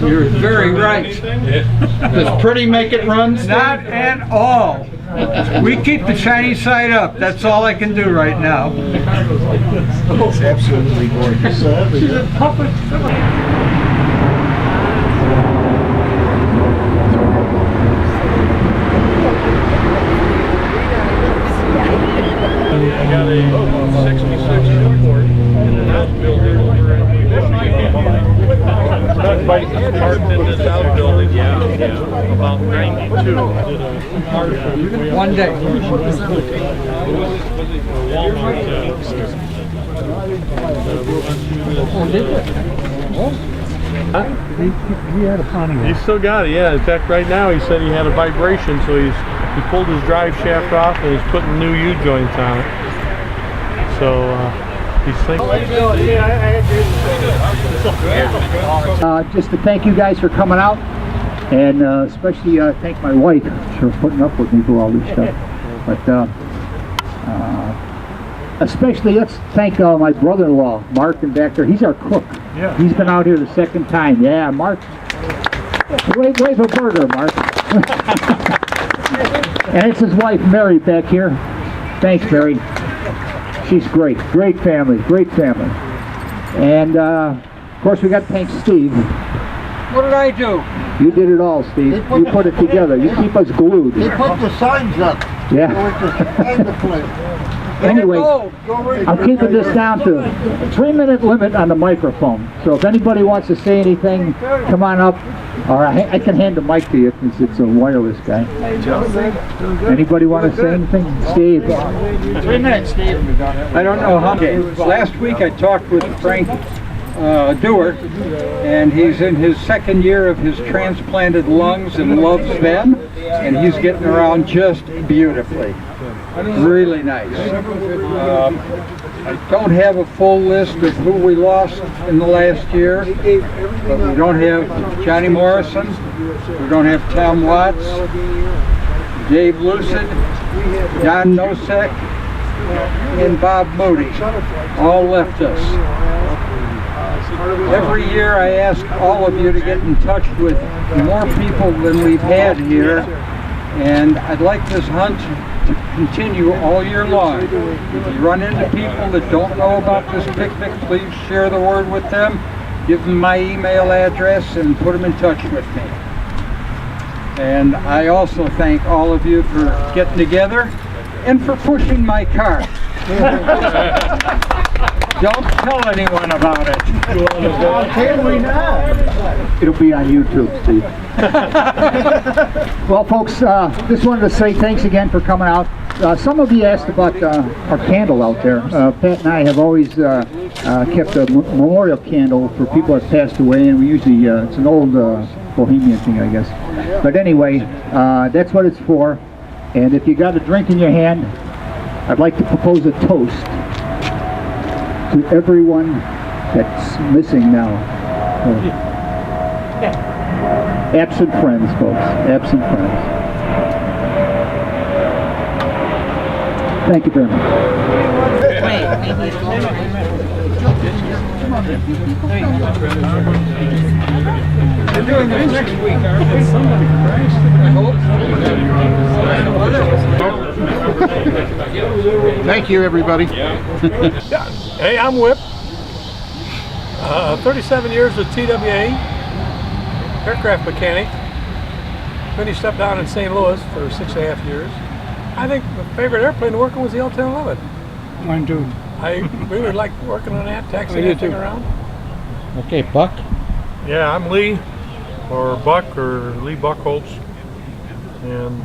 You're very right. Does pretty make it run, Steve? Not at all. We keep the shiny side up. That's all I can do right now. It's absolutely gorgeous. She's a puppet. I got a 66 Newport in an outbuilding over in Michigan. Parked in this outbuilding, yeah, about 92. One day. He had a pontiac. He still got it, yeah. In fact, right now he said he had a vibration, so he pulled his drive shaft off and he's putting new U-joints on it. So he's thinking. Just to thank you guys for coming out, and especially thank my wife for putting up with me for all this stuff. But especially let's thank my brother-in-law, Mark, in back there. He's our cook. Yeah. He's been out here the second time. Yeah, Mark. Wave a burger, Mark. And it's his wife, Mary, back here. Thanks, Mary. She's great. Great family. Great family. And, of course, we got to thank Steve. What did I do? You did it all, Steve. You put it together. You keep us glued. They put the signs up. Yeah. Anyway, I'm keeping this down to a 3-minute limit on the microphone. So if anybody wants to say anything, come on up. Or I can hand the mic to you since it's a wireless guy. Anybody want to say anything? Steve. 3 minutes, Steve. I don't know how. Last week I talked with Frank Dewar, and he's in his second year of his transplanted lungs and loves them, and he's getting around just beautifully. Really nice. I don't have a full list of who we lost in the last year, but we don't have Johnny Morrison, we don't have Tom Watts, Dave Lucid, Don Nosek, and Bob Moody all left us. Every year I ask all of you to get in touch with more people than we've had here, and I'd like this hunt to continue all year long. If you run into people that don't know about this picnic, please share the word with them, give them my email address, and put them in touch with me. And I also thank all of you for getting together and for pushing my car. Don't tell anyone about it. How can we not? It'll be on YouTube, Steve. Well, folks, just wanted to say thanks again for coming out. Some of you asked about our candle out there. Pat and I have always kept a memorial candle for people that passed away, and we usually, it's an old Bohemian thing, I guess. But anyway, that's what it's for. And if you got a drink in your hand, I'd like to propose a toast to everyone that's missing now. Absent friends, folks. Absent friends. Thank you very much. We're doing this next week, aren't we? Somebody crashed. I hope. Thank you, everybody. Hey, I'm Whip. 37 years with TWA, aircraft mechanic. Finished up down in St. Louis for 6.5 years. I think my favorite airplane working was the L-1011. Mine too. I really liked working on that, taxiing that thing around. Okay, Buck. Yeah, I'm Lee, or Buck, or Lee Buckholz, and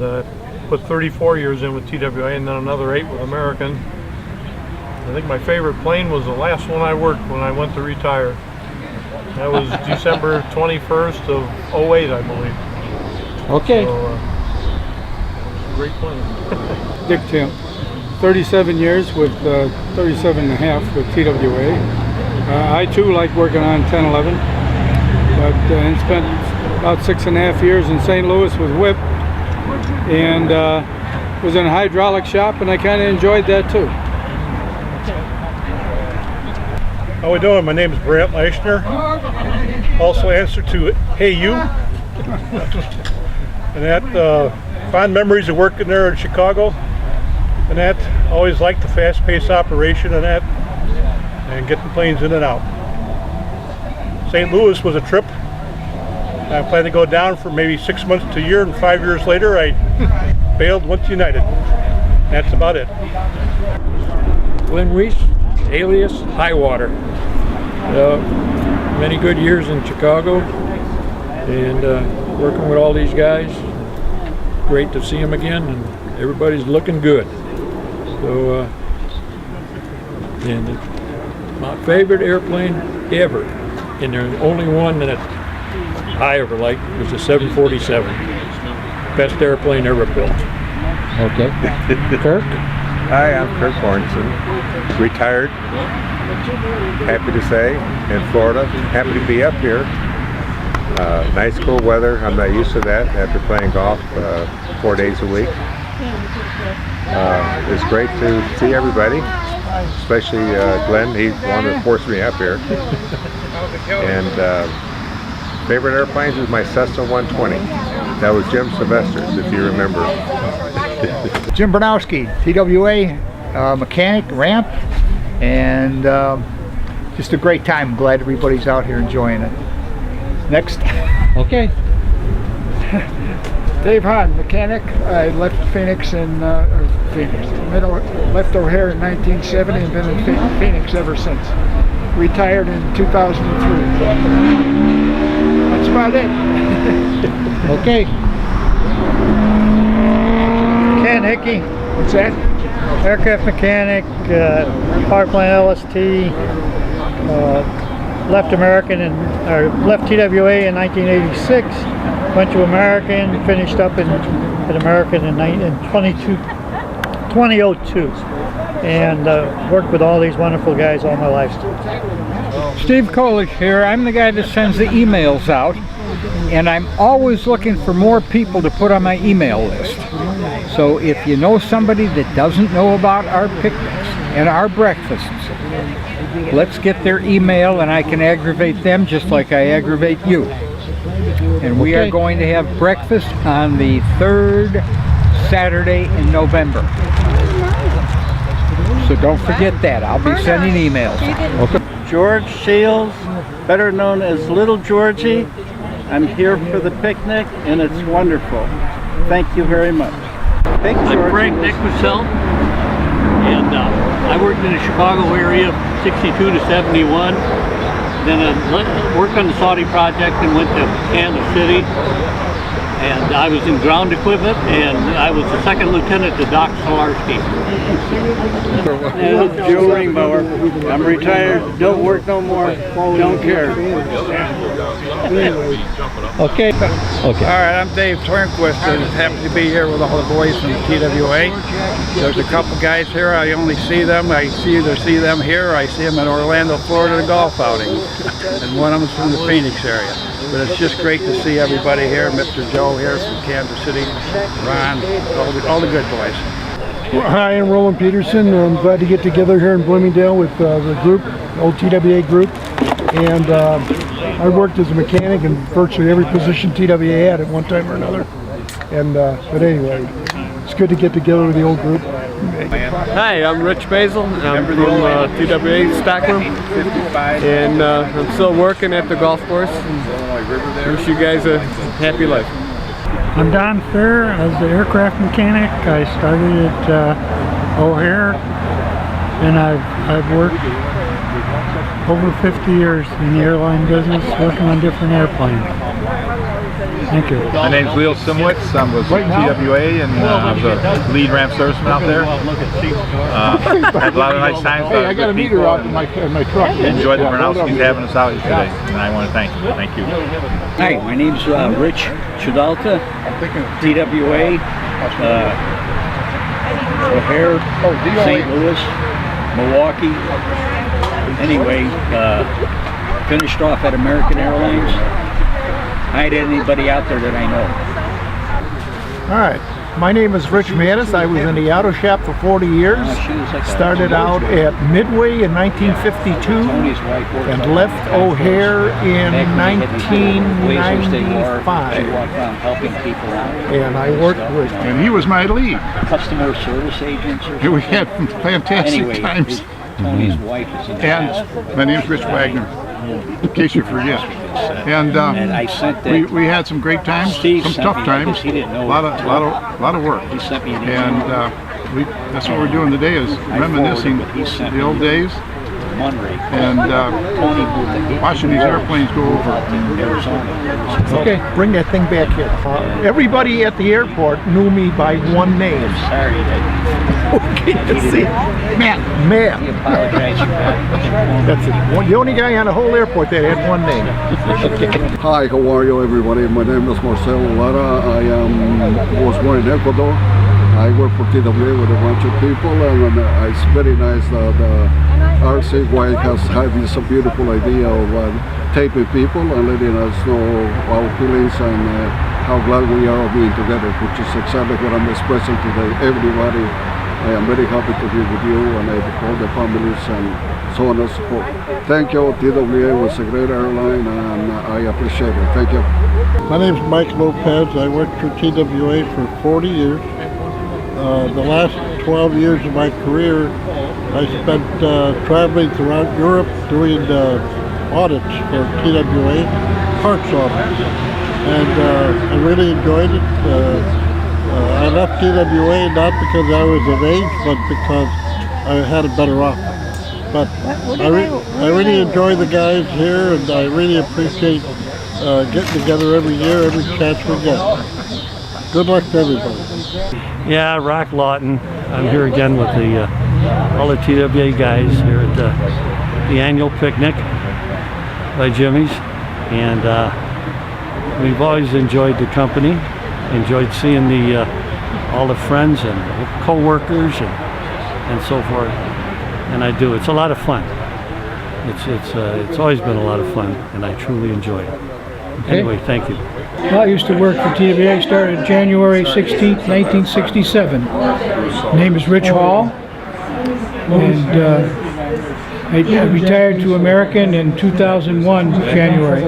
put 34 years in with TWA and then another 8 with American. I think my favorite plane was the last one I worked when I went to retire. That was December 21st of 08, I believe. Okay. So, it was a great plane. Dick Tim, 37 years with 37 and a half with TWA. I too like working on 1011, but and spent about 6.5 years in St. Louis with Whip, and was in a hydraulic shop, and I kind of enjoyed that too. How we doing? My name is Brant Leishner. Also answer to Hey You. And that fond memories of working there in Chicago. And that always liked the fast-paced operation and that, and getting planes in and out. St. Louis was a trip. I planned to go down for maybe 6 months to a year, and 5 years later I bailed, went to United. That's about it. Glenn Weiss, alias Highwater. Many good years in Chicago and working with all these guys. Great to see them again, and everybody's looking good. So, and my favorite airplane ever, and the only one that I ever liked was the 747. Best airplane ever built. Okay. Kirk? Hi, I'm Kirk Bornson, retired, happy to say, in Florida. Happy to be up here. Nice cool weather. I'm not used to that after playing golf 4 days a week. It's great to see everybody, especially Glenn. He wanted to force me up here. And favorite airplanes is my Cessna 120. That was Jim Sylvester's, if you remember. Jim Bernowski, TWA mechanic, ramp, and just a great time. Glad everybody's out here enjoying it. Next. Okay. Dave Hahn, mechanic. I left Phoenix in left O'Hare in 1970 and been in Phoenix ever since. Retired in 2003. That's about it. Okay. Ken Hickey, What's that? aircraft mechanic, power plant LST, left left TWA in 1986, went to American, finished up at American in 2002, and worked with all these wonderful guys all my life. Steve Kolish here. I'm the guy that sends the emails out, and I'm always looking for more people to put on my email list. So if you know somebody that doesn't know about our picnics and our breakfasts, let's get their email and I can aggravate them just like I aggravate you. And we are going to have breakfast on the 3rd Saturday in November. So don't forget that. I'll be sending emails. Okay. George Shields, better known as Little Georgie. I'm here for the picnic and it's wonderful. Thank you very much. Thank you, George. I'm Frank Nicholson, and I worked in the Chicago area 62 to 71. Then I worked on the Saudi project and went to Kansas City. And I was in ground equipment, and I was the second lieutenant to Doc Solarski. Joe Ringbauer. I'm retired, don't work no more, don't care. Okay. Okay. All right, I'm Dave Turnquist, and happy to be here with all the boys from the TWA. There's a couple guys here, I only see them. I either see them here or I see them in Orlando, Florida, golf outing. And one of them's from the Phoenix area. But it's just great to see everybody here. Mr. Joe here from Kansas City, Ron, all the good boys. Well, hi, I'm Roland Peterson. I'm glad to get together here in Bloomingdale with the group, the old TWA group. And I worked as a mechanic in virtually every position TWA had at one time or another. And but anyway, it's good to get together with the old group. Hi, I'm Rich Basil. I'm from TWA Stockroom, and I'm still working at the golf course. Wish you guys a happy life. I'm Don Fair as the aircraft mechanic. I started at O'Hare, and I've worked over 50 years in the airline business, working on different airplanes. Thank you. My name's Leo Simwitz. I was with TWA and I was a lead ramp serviceman out there. Had a lot of nice times. Hey, I got a meter out in my truck. Enjoyed the Bernowskis having us out here today, and I want to thank you. Thank you. Hi, my name's Rich Chudalta, TWA, O'Hare, St. Louis, Milwaukee. Anyway, finished off at American Airlines. I had anybody out there that I know. All right. My name is Rich Mattis. I was in the auto shop for 40 years. Started out at Midway in 1952 and left O'Hare in 1995. And I worked with... And he was my lead. Customer service agents. And we had fantastic times. Tony's wife is in And my name's Rich Wagner, in case you forget. And I sent that. we had some great times, Steve some sent tough me times, because he didn't know lot of work. He sent me an email. And that's what we're doing today, is reminiscing the old days and watching these airplanes go over. Okay, bring that thing back here. Everybody at the airport knew me by one name. Okay, let's see. Matt. He apologized for that. That's it. The only guy on the whole airport that had one name. Hi, how are you, everybody? My name is Marcelo Lara. I was born in Ecuador. I work for TWA with a bunch of people, and it's very nice that RCY has had this beautiful idea of taping people and letting us know our feelings and how glad we are of being together, which is exactly what I'm expressing today. Everybody, I am very happy to be with you and all the families and so on and so forth. Thank you. TWA was a great airline and I appreciate it. Thank you. My name is Mike Lopez. I worked for TWA for 40 years. The last 12 years of my career I spent traveling throughout Europe doing audits for TWA, parts audits, and I really enjoyed it. I left TWA not because I was of age, but because I had a better offer. But I really enjoy the guys here, and I really appreciate getting together every year, every chance we get. Good luck to everybody. Yeah, Rock Lawton. I'm here again with all the TWA guys here at the annual picnic by Jimmy's, and we've always enjoyed the company, enjoyed seeing all the friends and co-workers and so forth. And I do. It's a lot of fun. It's always been a lot of fun, and I truly enjoy it. Okay. Anyway, thank you. I used to work for TWA, started January 16th, 1967. Name is Rich Hall, and I retired to American in 2001, January.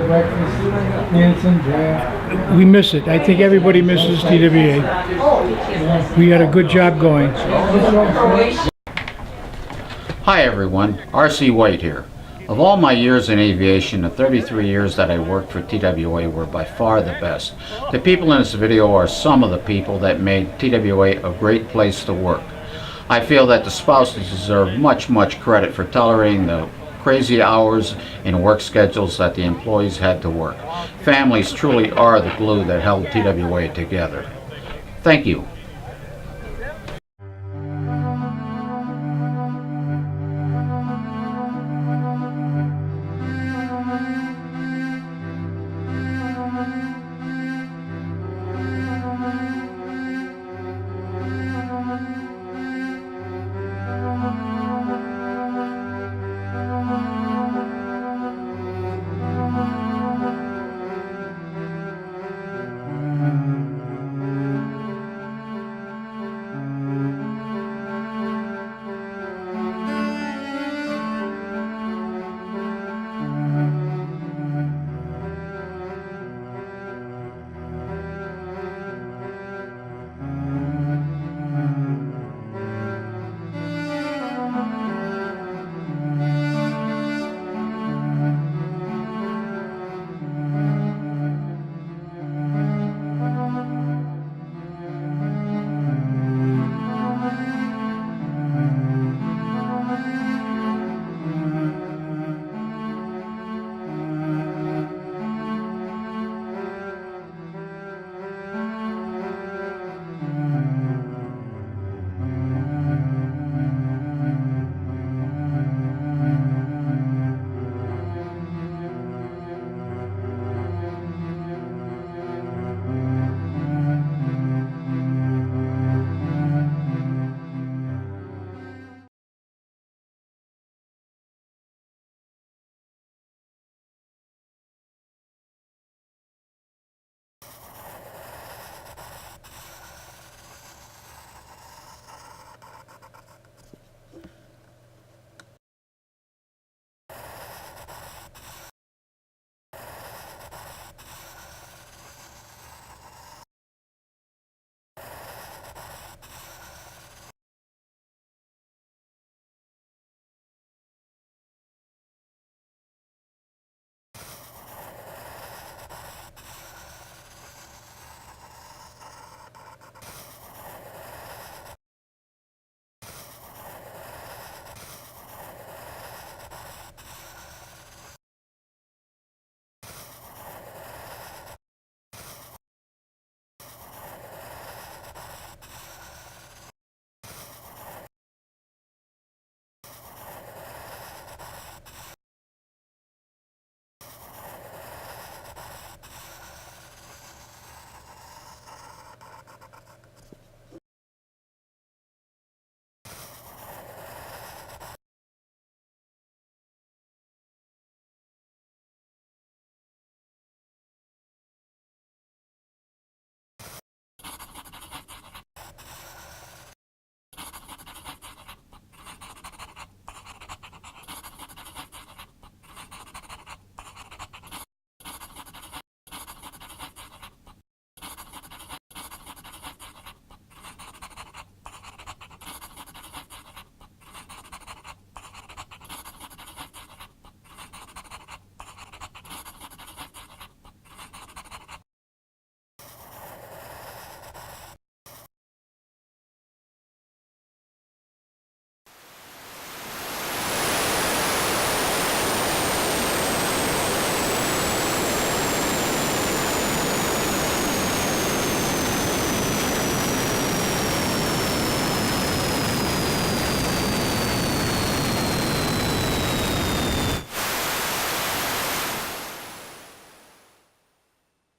We miss it. I think everybody misses TWA. We had a good job going. Hi everyone, R.C. White here. Of all my years in aviation, the 33 years that I worked for TWA were by far the best. The people in this video are some of the people that made TWA a great place to work. I feel that the spouses deserve much credit for tolerating the crazy hours and work schedules that the employees had to work. Families truly are the glue that held TWA together. Thank you.